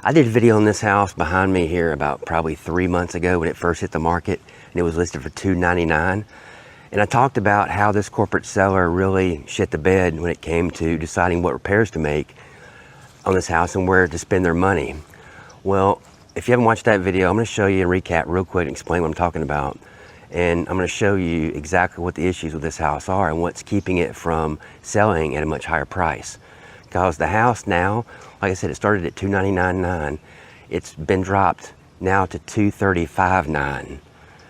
I did a video on this house behind me here about probably 3 months ago when it first hit the market, and it was listed for $299. And I talked about how this corporate seller really shit the bed when it came to deciding what repairs to make on this house and where to spend their money. Well, if you haven't watched that video, I'm going to show you a recap real quick and explain what I'm talking about. And I'm going to show you exactly what the issues with this house are and what's keeping it from selling at a much higher price. Because the house now, like I said, it started at $299.9. It's been dropped now to $235.9.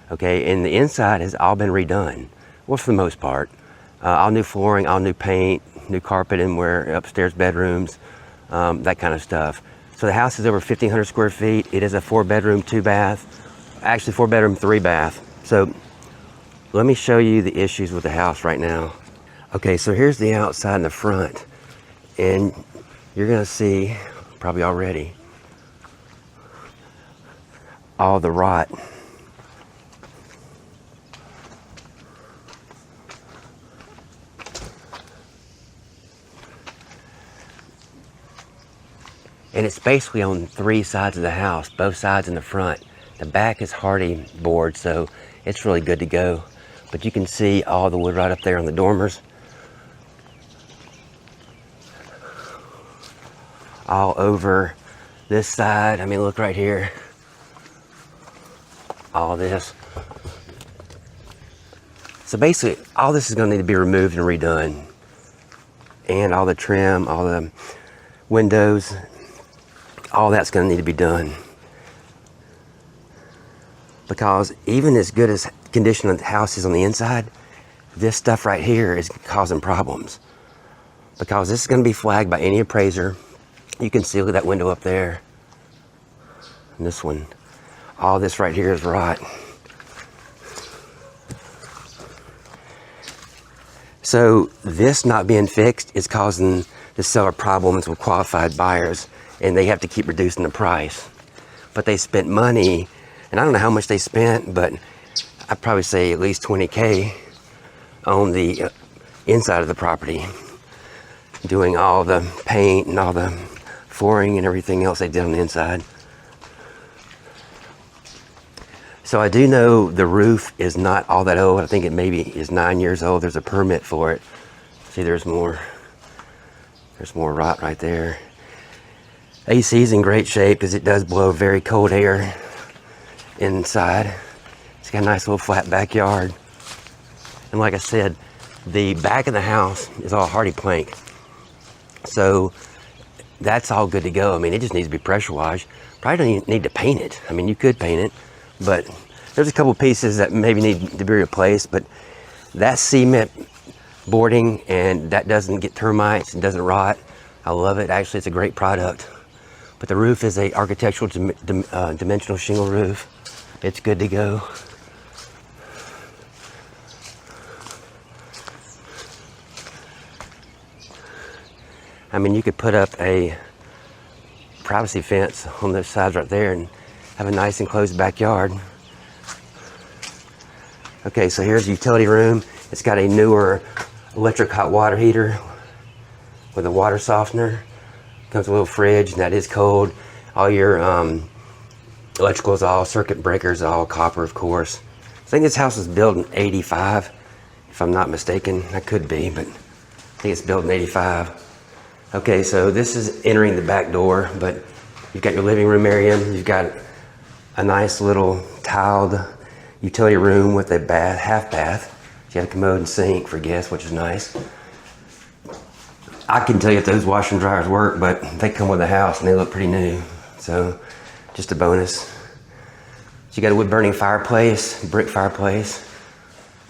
Okay, and the inside has all been redone. Well, for the most part. All new flooring, all new paint, new carpet in where upstairs bedrooms, that kind of stuff. So the house is over 1,500 square feet. It is a 4-bedroom, 2-bath, actually 4-bedroom, 3-bath. So let me show you the issues with the house right now. Okay, so here's the outside and the front. And you're gonna see, probably already, all the rot. And it's basically on 3 sides of the house, both sides in the front. The back is hardy board, so it's really good to go. But you can see all the wood right up there on the dormers. All over this side. I mean, look right here. All this. So basically, all this is going to need to be removed and redone. And all the trim, all the windows, all that's going to need to be done. Because even as good as condition of the house is on the inside, this stuff right here is causing problems. Because this is going to be flagged by any appraiser. You can see, look at that window up there. And this one. All this right here is rot. So this not being fixed is causing the seller problems with qualified buyers, and they have to keep reducing the price. But they spent money, and I don't know how much they spent, but I'd probably say at least $20K on the inside of the property, doing all the paint and all the flooring and everything else they did on the inside. So I do know the roof is not all that old. I think it maybe is 9 years old. There's a permit for it. See, there's more rot right there. AC is in great shape because it does blow very cold air inside. It's got a nice little flat backyard. And like I said, the back of the house is all hardy plank. So that's all good to go. I mean, it just needs to be pressure washed. Probably don't even need to paint it. I mean, you could paint it, but there's a couple pieces that maybe need to be replaced, but that cement boarding, and that doesn't get termites and doesn't rot. I love it. Actually, it's a great product. But the roof is a architectural dimensional shingle roof. It's good to go. I mean, you could put up a privacy fence on those sides right there and have a nice enclosed backyard. Okay, so here's the utility room. It's got a newer electric hot water heater with a water softener. Comes with a little fridge, and that is cold. All your electricals, all circuit breakers, all copper, of course. I think this house was built in '85, if I'm not mistaken. I could be, but I think it's built in '85. Okay, so this is entering the back door, but you've got your living room area. You've got a nice little tiled utility room with a bath, half bath. You got a commode and sink for guests, which is nice. I can tell you if those washer and dryers work, but they come with the house and they look pretty new. So just a bonus. So you got a wood burning fireplace, brick fireplace.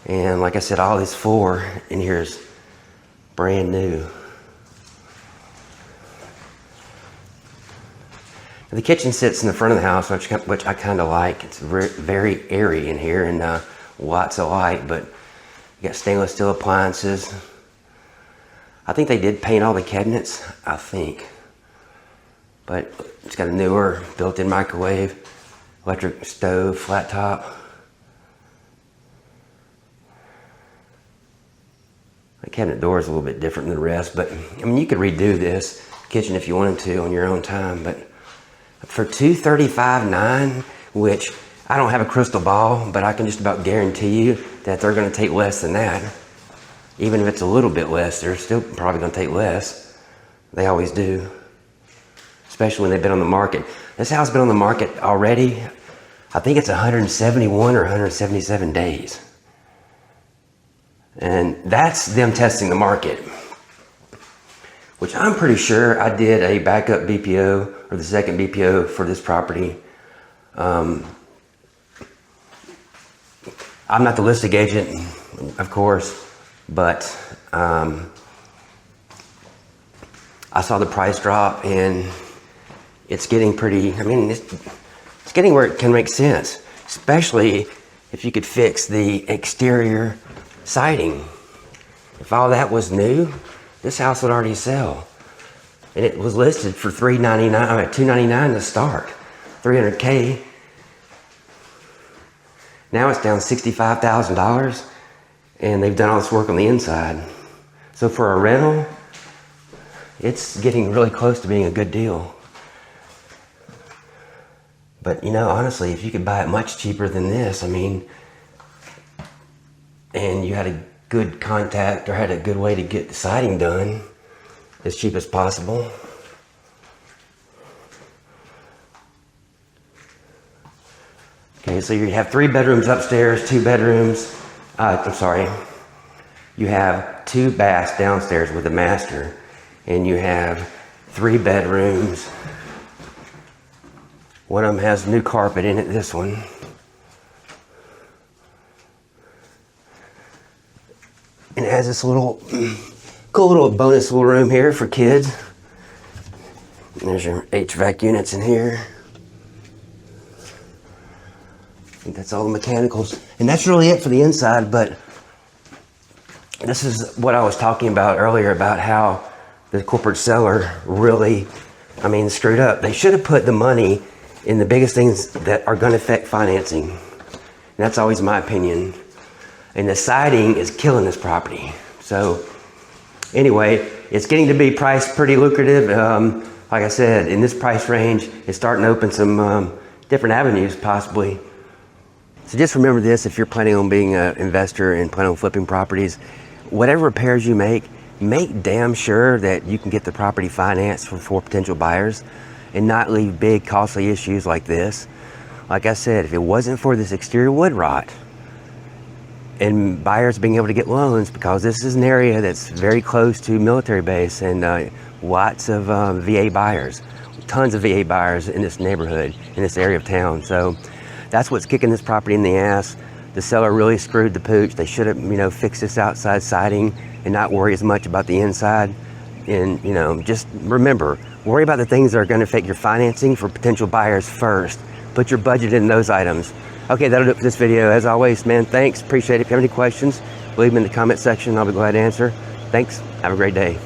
And like I said, all this floor in here is brand new. The kitchen sits in the front of the house, which I kind of like. It's very airy in here and lots of light, but you got stainless steel appliances. I think they did paint all the cabinets, I think. But it's got a newer built-in microwave, electric stove, flat top. The cabinet door is a little bit different than the rest, but I mean, you could redo this kitchen if you wanted to on your own time, but For 235.9, which I don't have a crystal ball, but I can just about guarantee you that they're going to take less than that. Even if it's a little bit less, they're still probably going to take less. They always do, especially when they've been on the market. This house has been on the market already, I think it's 171 or 177 days. And that's them testing the market, which I'm pretty sure I did a backup BPO or the second BPO for this property. I'm not the listing agent, of course, but I saw the price drop and it's getting pretty, I mean, it's getting where it can make sense, especially if you could fix the exterior siding. If all that was new, this house would already sell. And it was listed for $299 to start, $300K. Now it's down $65,000 and they've done all this work on the inside. So for a rental, it's getting really close to being a good deal. But you know, honestly, if you could buy it much cheaper than this, I mean, and you had a good contact or had a good way to get the siding done as cheap as possible. Okay, so you have 3 bedrooms upstairs, 2 bedrooms, you have 2 baths downstairs with a master, and you have 3 bedrooms. One of them has new carpet in it, this one. And it has this little, cool little bonus little room here for kids. And there's your HVAC units in here. I think that's all the mechanicals. And that's really it for the inside, but this is what I was talking about earlier about how the corporate seller really, I mean, screwed up. They should have put the money in the biggest things that are going to affect financing. And that's always my opinion. And the siding is killing this property. So anyway, it's getting to be priced pretty lucrative. Like I said, in this price range, it's starting to open some different avenues possibly. So just remember this, if you're planning on being an investor and planning on flipping properties, whatever repairs you make damn sure that you can get the property financed for potential buyers and not leave big costly issues like this. Like I said, if it wasn't for this exterior wood rot and buyers being able to get loans, because this is an area that's very close to military base and lots of VA buyers, tons of VA buyers in this neighborhood, in this area of town. So that's what's kicking this property in the ass. The seller really screwed the pooch. They should have, you know, fixed this outside siding and not worry as much about the inside. And, you know, just remember, worry about the things that are going to affect your financing for potential buyers first. Put your budget in those items. Okay, that'll do it for this video. As always, man, thanks. Appreciate it. If you have any questions, leave them in the comment section. I'll be glad to answer. Thanks. Have a great day.